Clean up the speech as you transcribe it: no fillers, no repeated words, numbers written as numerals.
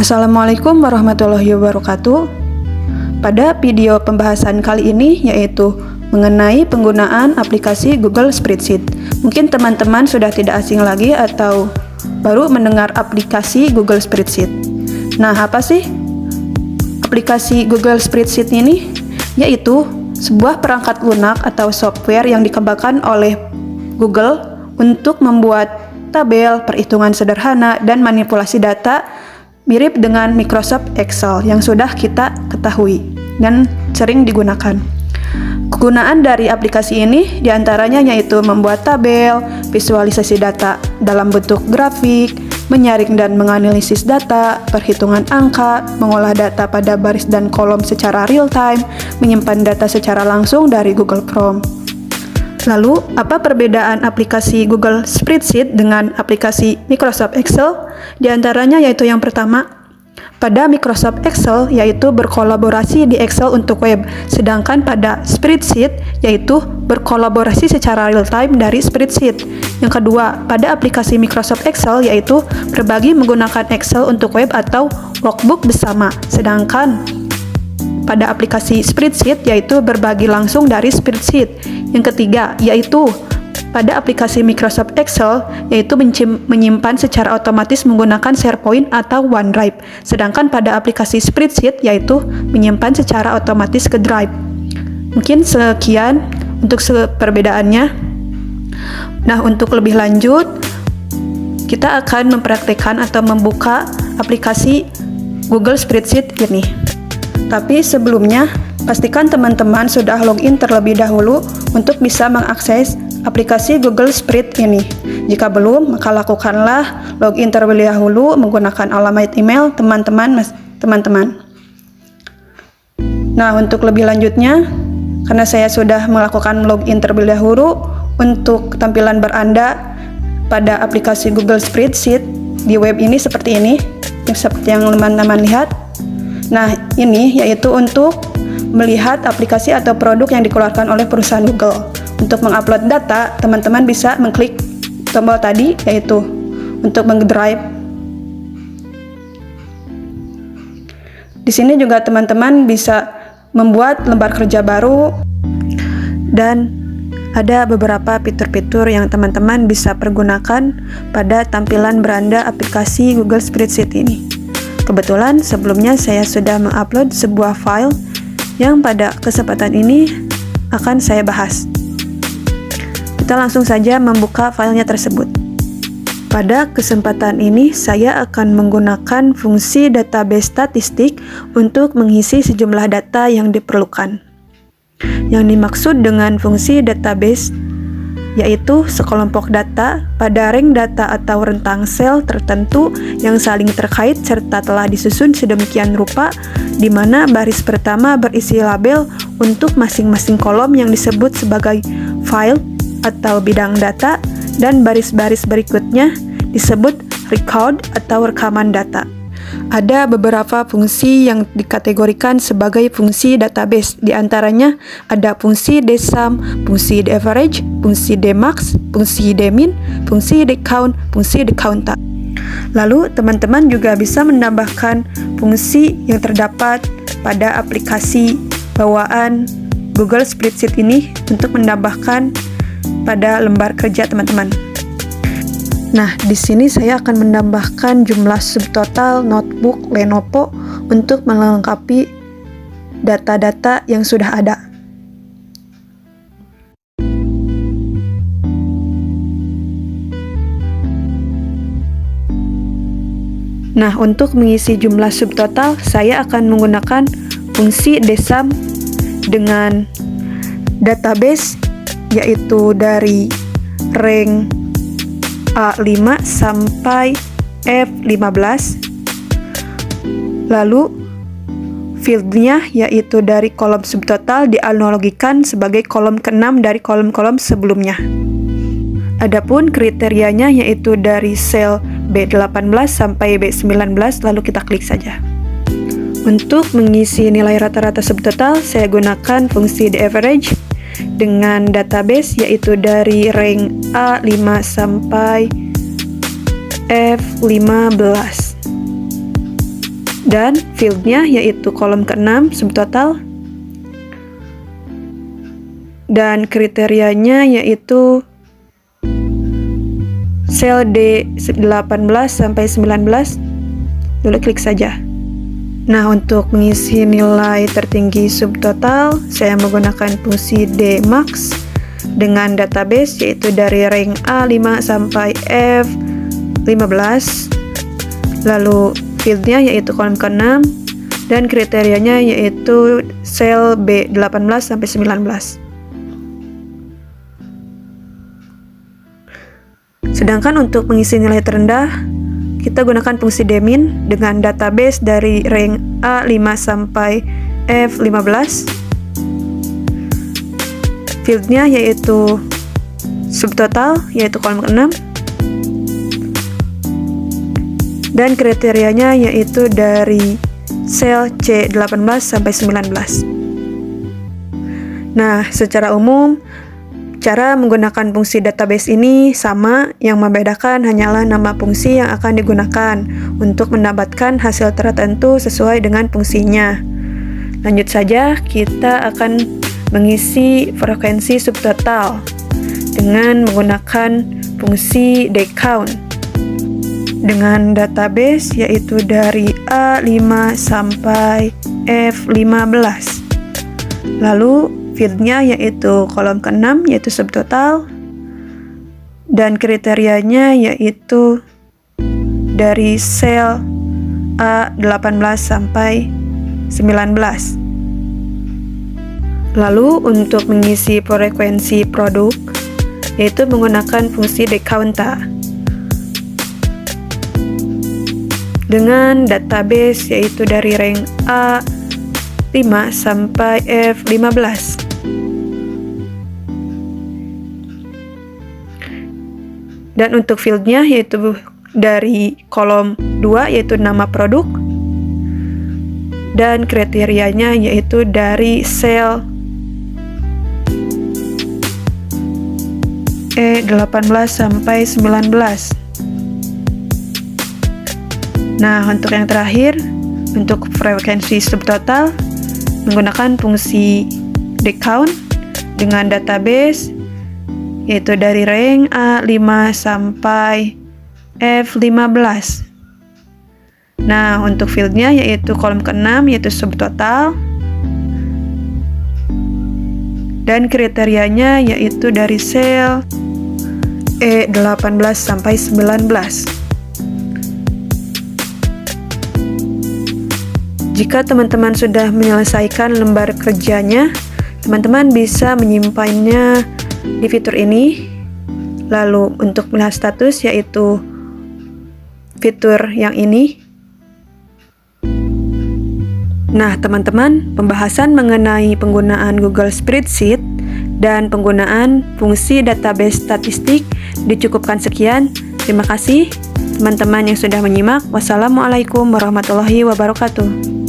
Assalamualaikum warahmatullahi wabarakatuh. Pada video pembahasan kali ini yaitu mengenai penggunaan aplikasi Google Spreadsheet. Mungkin teman-teman sudah tidak asing lagi atau baru mendengar aplikasi Google Spreadsheet. Nah, apa sih aplikasi Google Spreadsheet ini? Yaitu sebuah perangkat lunak atau software yang dikembangkan oleh Google untuk membuat tabel, perhitungan sederhana, dan manipulasi data mirip dengan Microsoft Excel yang sudah kita ketahui dan sering digunakan. Kegunaan dari aplikasi ini diantaranya yaitu membuat tabel, visualisasi data dalam bentuk grafik, menyaring dan menganalisis data, perhitungan angka, mengolah data pada baris dan kolom secara real time, menyimpan data secara langsung dari Google Chrome. Lalu, apa perbedaan aplikasi Google Spreadsheet dengan aplikasi Microsoft Excel? Di antaranya yaitu yang pertama, pada Microsoft Excel yaitu berkolaborasi di Excel untuk web, sedangkan pada Spreadsheet yaitu berkolaborasi secara real time dari Spreadsheet. Yang kedua, pada aplikasi Microsoft Excel yaitu berbagi menggunakan Excel untuk web atau workbook bersama, sedangkan pada aplikasi Spreadsheet yaitu berbagi langsung dari Spreadsheet. Yang ketiga, yaitu pada aplikasi Microsoft Excel yaitu menyimpan secara otomatis menggunakan SharePoint atau OneDrive, sedangkan pada aplikasi Spreadsheet yaitu menyimpan secara otomatis ke Drive. Mungkin sekian untuk perbedaannya. Nah, untuk lebih lanjut kita akan mempraktekkan atau membuka aplikasi Google Spreadsheet ini. Tapi sebelumnya, pastikan teman-teman sudah login terlebih dahulu untuk bisa mengakses aplikasi Google Spreadsheet ini. Jika belum, maka lakukanlah login terlebih dahulu menggunakan alamat email teman-teman. Nah, untuk lebih lanjutnya, karena saya sudah melakukan login terlebih dahulu, untuk tampilan beranda pada aplikasi Google Spreadsheet di web ini seperti ini, seperti yang teman-teman lihat. Nah, ini yaitu untuk melihat aplikasi atau produk yang dikeluarkan oleh perusahaan Google. Untuk mengupload data, teman-teman bisa mengklik tombol tadi, yaitu untuk meng-drive. Di sini juga teman-teman bisa membuat lembar kerja baru, dan ada beberapa fitur-fitur yang teman-teman bisa pergunakan pada tampilan beranda aplikasi Google Spreadsheet ini. Kebetulan sebelumnya saya sudah mengupload sebuah file yang pada kesempatan ini akan saya bahas. Kita langsung saja membuka filenya tersebut. Pada kesempatan ini saya akan menggunakan fungsi database statistik untuk mengisi sejumlah data yang diperlukan. Yang dimaksud dengan fungsi database yaitu sekelompok data pada rank data atau rentang sel tertentu yang saling terkait serta telah disusun sedemikian rupa di mana baris pertama berisi label untuk masing-masing kolom yang disebut sebagai file atau bidang data, dan baris-baris berikutnya disebut record atau rekaman data. Ada beberapa fungsi yang dikategorikan sebagai fungsi database. Di antaranya ada fungsi dsum, fungsi daverage, fungsi dmax, fungsi dmin, fungsi dcount, fungsi dcounta. Lalu teman-teman juga bisa menambahkan fungsi yang terdapat pada aplikasi bawaan Google Spreadsheet ini untuk menambahkan pada lembar kerja teman-teman. Nah, di sini saya akan menambahkan jumlah subtotal notebook Lenovo untuk melengkapi data-data yang sudah ada. Nah, untuk mengisi jumlah subtotal, saya akan menggunakan fungsi dsum dengan database yaitu dari rank A5 sampai F15. Lalu fieldnya yaitu dari kolom subtotal dianalogikan sebagai kolom ke-6 dari kolom-kolom sebelumnya. Adapun kriterianya yaitu dari sel B18 sampai B19, lalu kita klik saja. Untuk mengisi nilai rata-rata subtotal, saya gunakan fungsi daverage dengan database yaitu dari rank A5 sampai F15. Dan fieldnya yaitu kolom ke-6 subtotal. Dan kriterianya yaitu sel D18 sampai 19. Lalu klik saja. Nah, untuk mengisi nilai tertinggi subtotal, saya menggunakan fungsi dmax dengan database yaitu dari rank A5 sampai F15. Lalu fieldnya yaitu kolom ke-6 dan kriterianya yaitu sel B18 sampai 19. Sedangkan untuk mengisi nilai terendah, kita gunakan fungsi dmin dengan database dari rank A5 sampai F15. Fieldnya yaitu subtotal, yaitu kolom ke-6. Dan kriterianya yaitu dari sel C18 sampai 19. Nah, secara umum, cara menggunakan fungsi database ini sama, yang membedakan hanyalah nama fungsi yang akan digunakan untuk mendapatkan hasil tertentu sesuai dengan fungsinya. Lanjut saja, kita akan mengisi frekuensi subtotal dengan menggunakan fungsi dcount dengan database yaitu dari A5 sampai F15. Lalu fieldnya yaitu kolom ke-6 yaitu subtotal, dan kriterianya yaitu dari sel A18 sampai 19. Lalu untuk mengisi frekuensi produk yaitu menggunakan fungsi decounta dengan database yaitu dari rank A5 sampai F15. Dan untuk fieldnya yaitu dari kolom 2 yaitu nama produk, dan kriterianya yaitu dari sel E18 sampai 19. Nah, untuk yang terakhir, untuk frekuensi subtotal menggunakan fungsi dcount dengan database yaitu dari rank A5 sampai F15. Nah, untuk fieldnya yaitu kolom ke-6 yaitu subtotal, dan kriterianya yaitu dari sel E18 sampai 19. Jika teman-teman sudah menyelesaikan lembar kerjanya, teman-teman bisa menyimpannya di fitur ini. Lalu untuk melihat status yaitu fitur yang ini. Nah, teman-teman, pembahasan mengenai penggunaan Google Spreadsheet dan penggunaan fungsi database statistik dicukupkan sekian. Terima kasih teman-teman yang sudah menyimak. Wassalamualaikum warahmatullahi wabarakatuh.